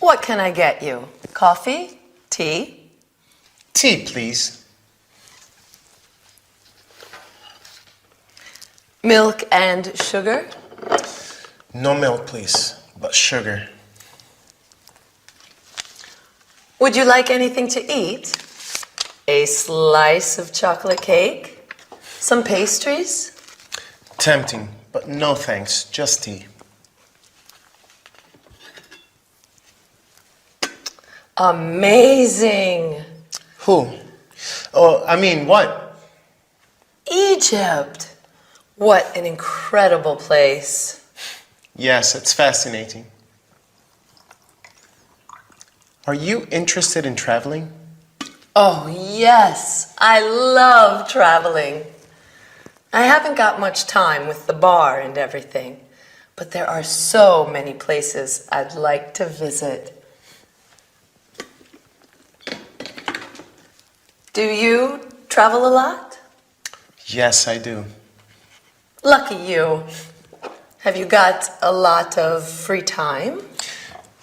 What can I get you? Coffee? Tea? Tea, please. Milk and sugar? No milk, please, but sugar. Would you like anything to eat? A slice of chocolate cake? Some pastries? Tempting, but no thanks, just tea. Amazing! Who? Oh, I mean, what? Egypt! What an incredible place. Yes, it's fascinating. Are you interested in traveling? Oh, yes. I love traveling. I haven't got much time with the bar and everything, but there are so many places I'd like to visit. Do you travel a lot? Yes, I do. Lucky you. Have you got a lot of free time?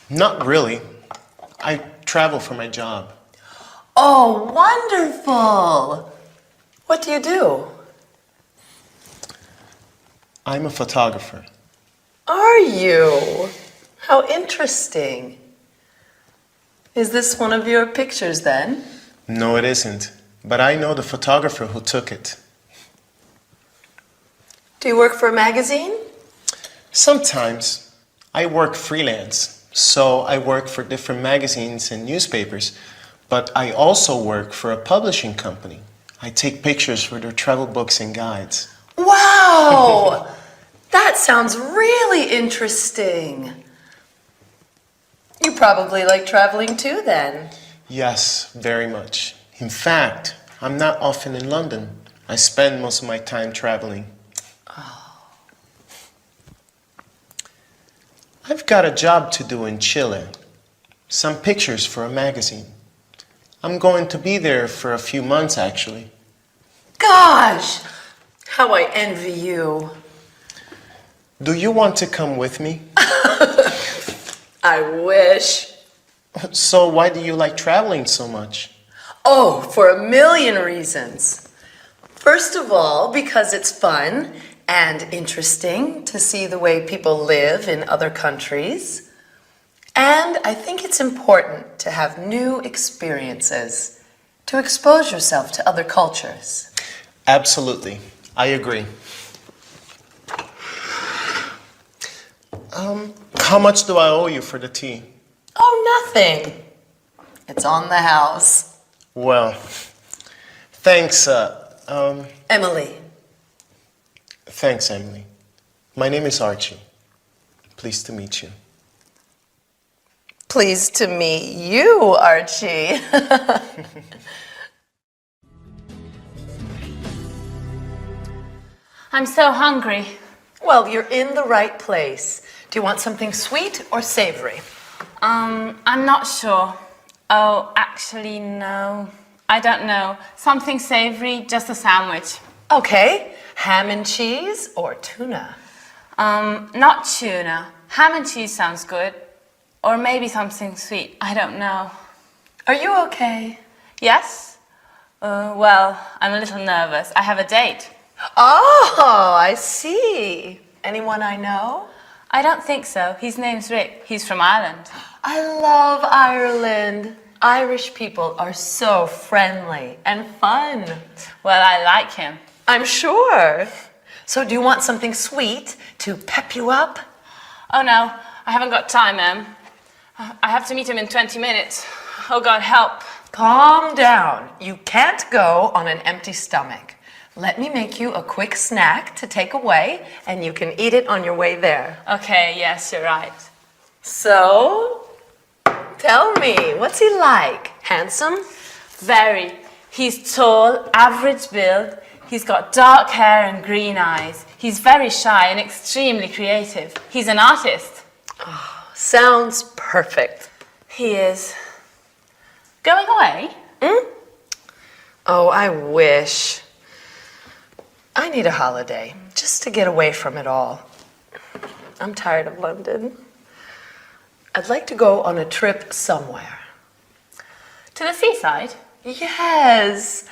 Not really. I travel for my job. Oh, wonderful! What do you do? I'm a photographer. Are you? How interesting. Is this one of your pictures then? No, it isn't. But I know the photographer who took it. Do you work for a magazine? Sometimes I work freelance, so I work for different magazines and newspapers, but I also work for a publishing company. I take pictures for their travel books and guides. Wow! That sounds really interesting. You probably like traveling too then. Yes, very much. In fact, I'm not often in London. I spend most of my time traveling. I've got a job to do in Chile. Some pictures for a magazine. I'm going to be there for a few months, actually. Gosh! How I envy you. Do you want to come with me? I wish. So why do you like traveling so much? Oh, for a million reasons. First of all, because it's fun and interesting to see the way people live in other countries. And I think it's important to have new experiences, to expose yourself to other cultures. Absolutely. I agree. How much do I owe you for the tea? Oh, nothing. It's on the house. Well, thanks, Emily. Thanks, Emily. My name is Archie. Pleased to meet you. Pleased to meet you, Archie. I'm so hungry. Well, you're in the right place. Do you want something sweet or savory? I'm not sure. Oh, actually, no. I don't know. Something savory, just a sandwich. Okay, ham and cheese or tuna? Not tuna. Ham and cheese sounds good. Or maybe something sweet. I don't know. Are you okay? Yes? Well, I'm a little nervous. I have a date. Oh, I see. Anyone I know? I don't think so. His name's Rick. He's from Ireland. I love Ireland. Irish people are so friendly and fun. Well, I like him. I'm sure. So do you want something sweet to pep you up? Oh no, I haven't got time, Em. I have to meet him in 20 minutes. Oh God, help. Calm down. You can't go on an empty stomach. Let me make you a quick snack to take away, and you can eat it on your way there. Okay, yes, you're right. So, tell me, what's he like? Handsome? Very. He's tall, average build. He's got dark hair and green eyes. He's very shy and extremely creative. He's an artist. Sounds perfect. He is. Going away? Oh, I wish. I need a holiday, just to get away from it all. I'm tired of London. I'd like to go on a trip somewhere. To the seaside? Yes,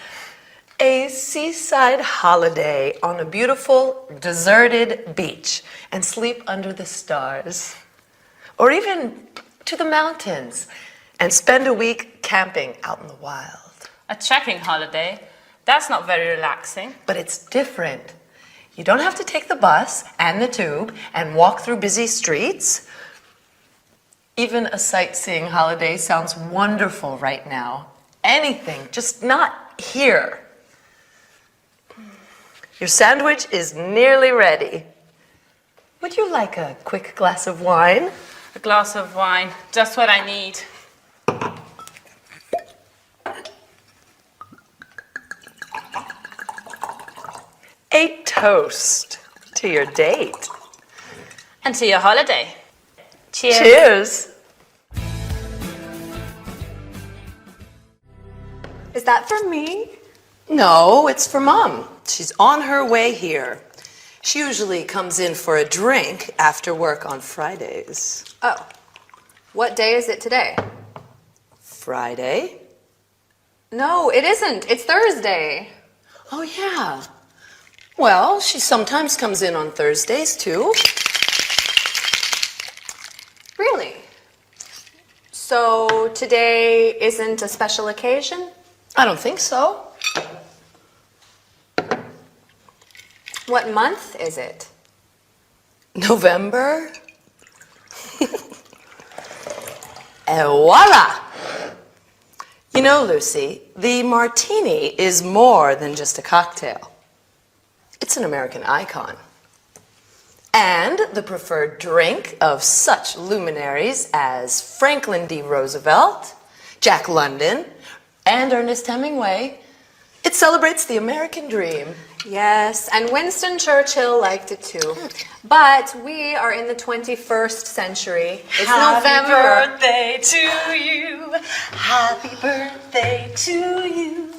a seaside holiday on a beautiful, deserted beach and sleep under the stars. Or even to the mountains and spend a week camping out in the wild. A trekking holiday? That's not very relaxing. But it's different. You don't have to take the bus and the tube and walk through busy streets. Even a sightseeing holiday sounds wonderful right now. Anything, just not here. Your sandwich is nearly ready. Would you like a quick glass of wine? A glass of wine, just what I need. A toast to your date. And to your holiday. Cheers. Cheers. Is that for me? No, it's for Mom. She's on her way here. She usually comes in for a drink after work on Fridays. Oh. What day is it today? Friday? No, it isn't. It's Thursday. Oh, yeah. Well, she sometimes comes in on Thursdays, too. Really? So today isn't a special occasion? I don't think so. What month is it? November? Et voila! You know, Lucy, the martini is more than just a cocktail. It's an American icon. And the preferred drink of such luminaries as Franklin D. Roosevelt, Jack London, and Ernest Hemingway. It celebrates the American dream. Yes, and Winston Churchill liked it too. But we are in the 21st century. It's November. Happy birthday to you. Happy birthday to you.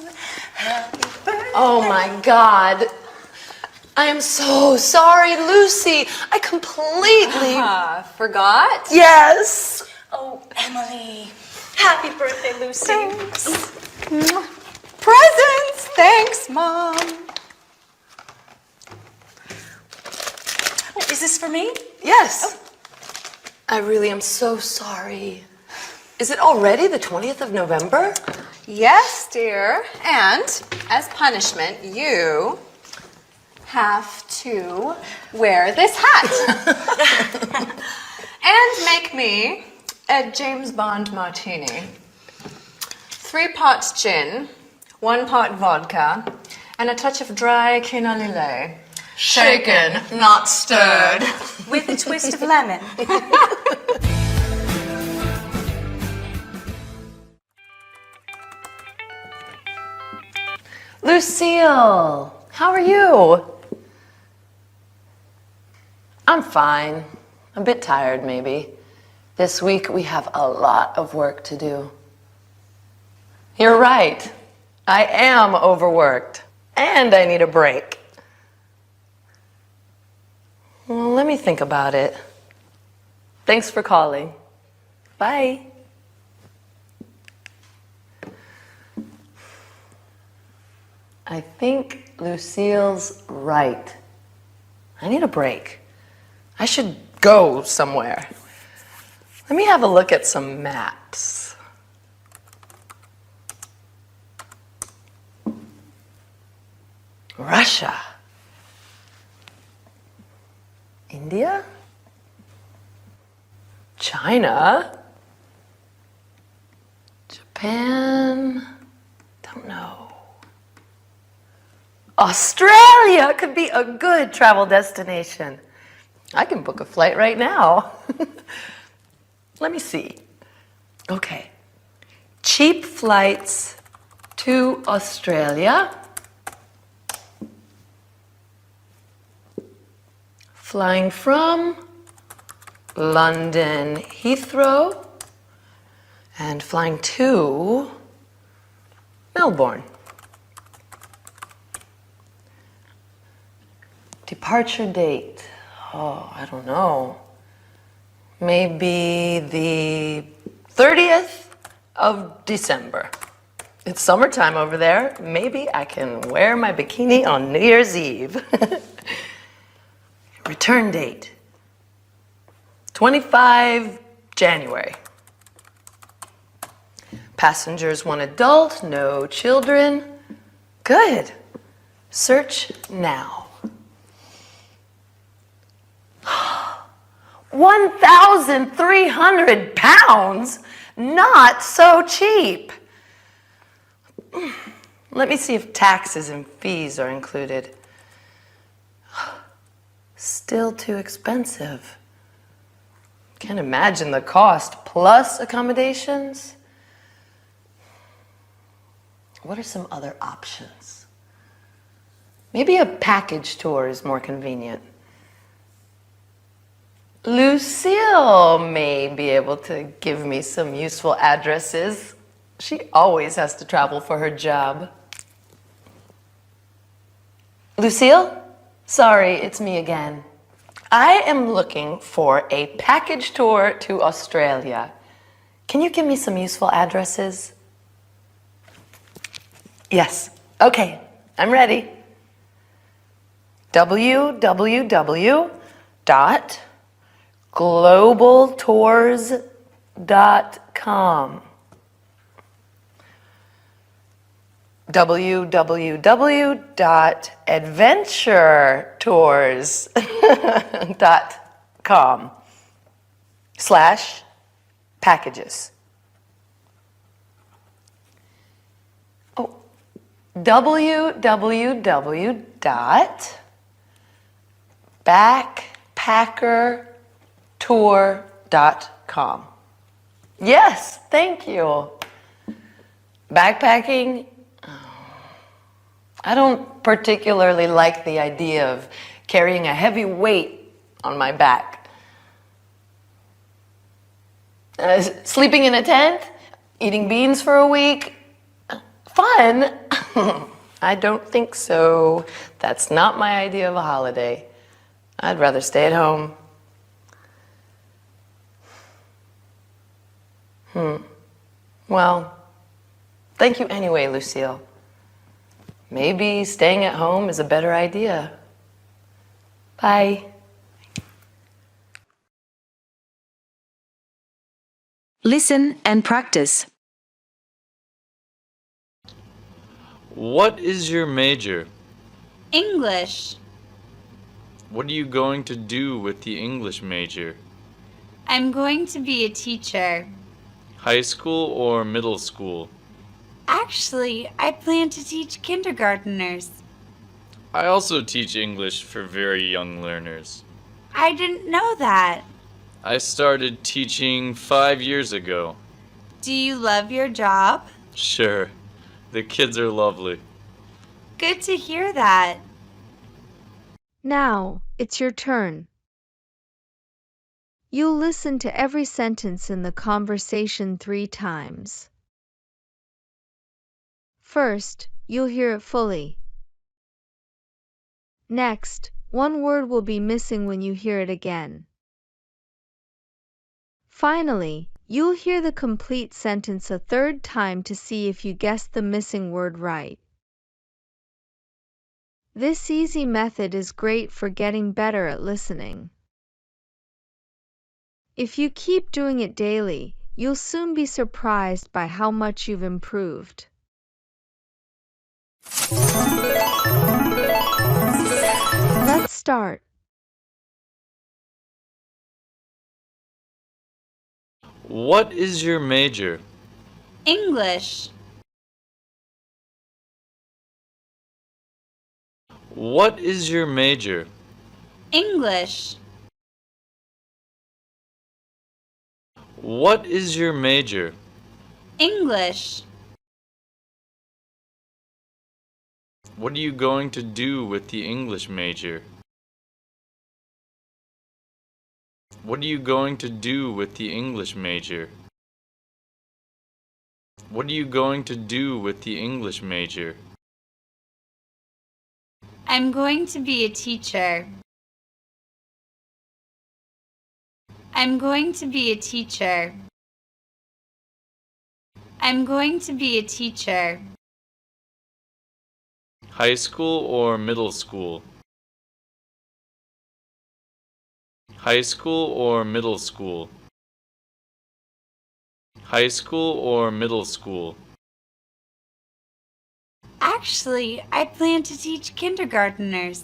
Happy birthday. Oh my God. I am so sorry, Lucy. I completely. Forgot? Yes. Oh, Emily. Happy birthday, Lucy. Thanks. Presents! Thanks, Mom. Oh, is this for me? Yes. I really am so sorry. Is it already the 20th of November? Yes, dear. And as punishment, you have to wear this hat. And make me a James Bond martini. 3 pots gin, 1 pot vodka, and a touch of dry quinoa lillet. Shaken, not stirred. With a twist of lemon. Lucille, how are you? I'm fine. A bit tired, maybe. This week we have a lot of work to do. You're right. I am overworked. And I need a break. Well, let me think about it. Thanks for calling. Bye. I think Lucille's right. I need a break. I should go somewhere. Let me have a look at some maps. Russia. India? China? Japan? Don't know. Australia could be a good travel destination. I can book a flight right now. Let me see. Okay. Cheap flights to Australia. Flying from London Heathrow and flying to Melbourne. Departure date. Oh, I don't know. Maybe the 30th of December. It's summertime over there. Maybe I can wear my bikini on New Year's Eve. Return date, 25 January. Passengers, one adult, no children. Good. Search now. 1,300 pounds? Not so cheap. Let me see if taxes and fees are included. Still too expensive. Can't imagine the cost plus accommodations. What are some other options? Maybe a package tour is more convenient. Lucille may be able to give me some useful addresses. She always has to travel for her job. Lucille? Sorry, it's me again. I am looking for a package tour to Australia. Can you give me some useful addresses? Yes. Okay, I'm ready. www.globaltours.com. www.adventuretours.com/packages. Oh, www.backpackertour.com. Yes, thank you. Backpacking? I don't particularly like the idea of carrying a heavy weight on my back. Sleeping in a tent? Eating beans for a week? Fun? I don't think so. That's not my idea of a holiday. I'd rather stay at home. Well, thank you anyway, Lucille. Maybe staying at home is a better idea. Bye. Listen and practice. What is your major? English. What are you going to do with the English major? I'm going to be a teacher. High school or middle school? Actually, I plan to teach kindergarteners. I also teach English for very young learners. I didn't know that. I started teaching 5 years ago. Do you love your job? Sure, the kids are lovely. Good to hear that. Now, it's your turn. You'll listen to every sentence in the conversation 3 times. First, you'll hear it fully. Next, one word will be missing when you hear it again. Finally, you'll hear the complete sentence a 3rd time to see if you guessed the missing word right. This easy method is great for getting better at listening. If you keep doing it daily, you'll soon be surprised by how much you've improved. Let's start. What is your major? English. What is your major? English. What is your major? English. What are you going to do with the English major? What are you going to do with the English major? What are you going to do with the English major? I'm going to be a teacher. I'm going to be a teacher. I'm going to be a teacher. High school or middle school? High school or middle school? High school or middle school? Actually, I plan to teach kindergarteners.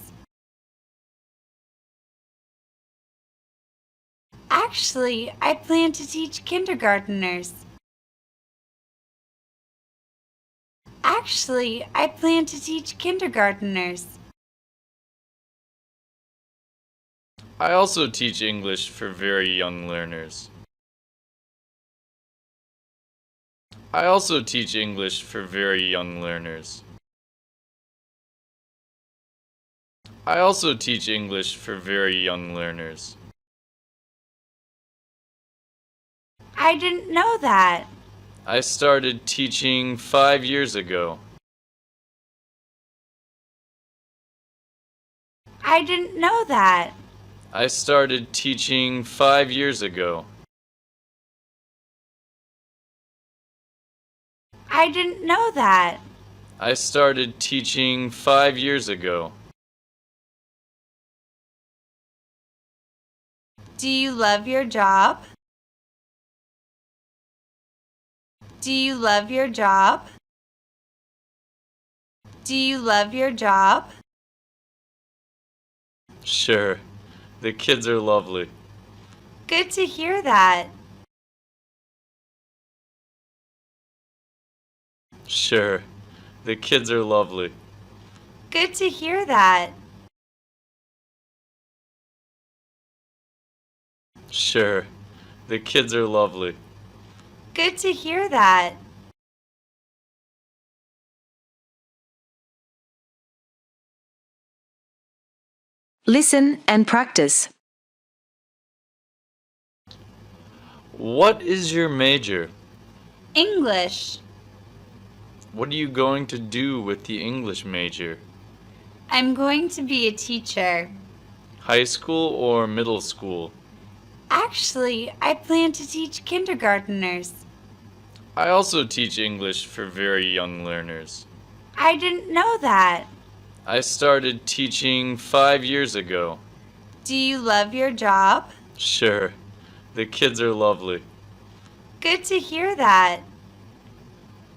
Actually, I plan to teach kindergarteners. Actually, I plan to teach kindergarteners. I also teach English for very young learners. I also teach English for very young learners. I also teach English for very young learners. I didn't know that. I started teaching 5 years ago. I didn't know that. I started teaching 5 years ago. I didn't know that. I started teaching 5 years ago. Do you love your job? Do you love your job? Do you love your job? Sure. The kids are lovely. Good to hear that. Sure. The kids are lovely. Good to hear that. Sure. The kids are lovely. Good to hear that. Listen and practice. What is your major? English. What are you going to do with the English major? I'm going to be a teacher. High school or middle school? Actually, I plan to teach kindergarteners. I also teach English for very young learners. I didn't know that. I started teaching 5 years ago. Do you love your job? Sure. The kids are lovely. Good to hear that.